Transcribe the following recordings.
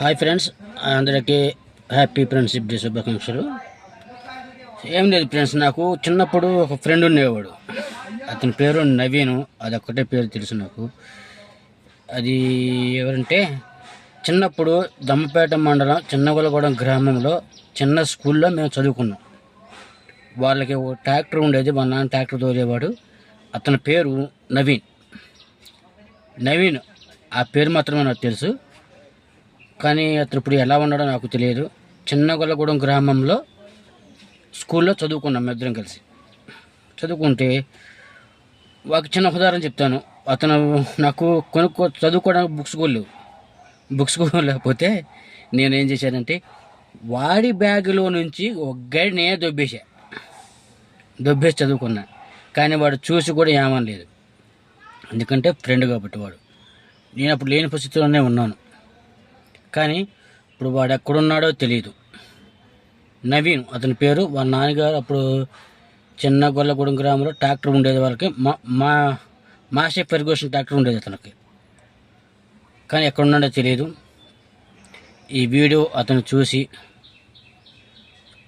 Hi friends, అందరికీ happy friendship day శుభాకాంక్షలు. ఏం లేదు ఫ్రెండ్స్, నాకు చిన్నప్పుడు ఒక ఫ్రెండ్ ఉండేవాడు. అతని పేరు నవీను. అదొక్కటే పేరు తెలుసు నాకు. అది ఎవరంటే, చిన్నప్పుడు దమ్మపేట మండలం చిన్నగొలగూడెం గ్రామంలో చిన్న స్కూల్లో మేము చదువుకున్నాం. వాళ్ళకి ఒక ట్రాక్టర్ ఉండేది, మా నాన్న ట్రాక్టర్ తోలేవాడు. అతని పేరు నవీన్. ఆ పేరు మాత్రమే నాకు తెలుసు, కానీ అతను ఇప్పుడు ఎలా ఉన్నాడో నాకు తెలియదు. చిన్నగొల్లగూడెం గ్రామంలో స్కూల్లో చదువుకున్నాం ఇద్దరం కలిసి. చదువుకుంటే ఒక చిన్న ఉదాహరణ చెప్తాను. అతను నాకు చదువుకోవడానికి బుక్స్ కూడా లేకపోతే నేనేం చేశానంటే, వాడి బ్యాగులో నుంచి ఒక గైడ్ నేనే దొబ్బేసి చదువుకున్నా. కానీ వాడు చూసి కూడా ఏమనలేదు, ఎందుకంటే ఫ్రెండ్ కాబట్టి. నేను అప్పుడు లేని పరిస్థితిలోనే ఉన్నాను. కానీ ఇప్పుడు వాడు ఎక్కడున్నాడో తెలియదు. నవీన్ అతని పేరు. వాళ్ళ నాన్నగారు అప్పుడు చిన్నగొల్లగూడెం గ్రామంలో ట్రాక్టర్ ఉండేది వాళ్ళకి. మాస్టర్ ఫెర్గూసన్ ట్రాక్టర్ ఉండేది అతనికి. కానీ ఎక్కడున్నాడో తెలియదు. ఈ వీడియో అతను చూసి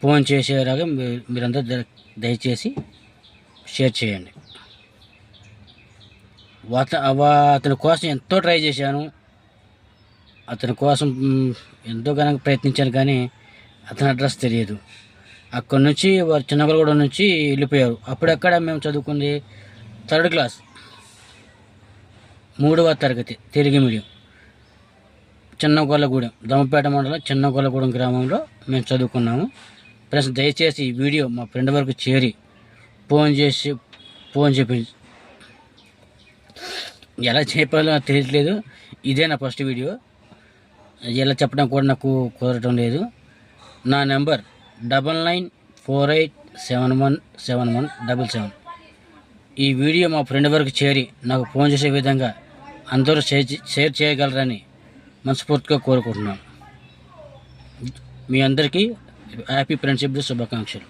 ఫోన్ చేసేలాగా మీరందరూ దయచేసి షేర్ చేయండి. అతని కోసం ఎంతో ట్రై చేశాను, అతని కోసం ఎంతో ఘనంగా ప్రయత్నించాను, కానీ అతని అడ్రస్ తెలియదు. అక్కడి నుంచి వారు చిన్నగొల్లగూడెం నుంచి వెళ్ళిపోయారు. అప్పుడెక్కడ మేము చదువుకుంది 3rd క్లాస్, 3వ తరగతి తెలుగు మీడియం. చిన్నగొల్లగూడెం, దమ్మపేట మండలం చిన్నగొల్లగూడెం గ్రామంలో మేము చదువుకున్నాము. ప్లస్ దయచేసి ఈ వీడియో మా ఫ్రెండ్ వరకు చేరి ఫోన్ చెప్పి ఎలా చెప్పాలో తెలియట్లేదు. ఇదే నా ఫస్ట్ వీడియో. ఎలా చెప్పడం కూడా నాకు కుదరటం లేదు. నా నెంబర్ 9948717177. ఈ వీడియో మా ఫ్రెండ్ వరకు చేరి నాకు ఫోన్ చేసే విధంగా అందరూ షేర్ చేయగలరని మనస్ఫూర్తిగా కోరుకుంటున్నాను. మీ అందరికీ హ్యాపీ ఫ్రెండ్షిప్ డే శుభాకాంక్షలు.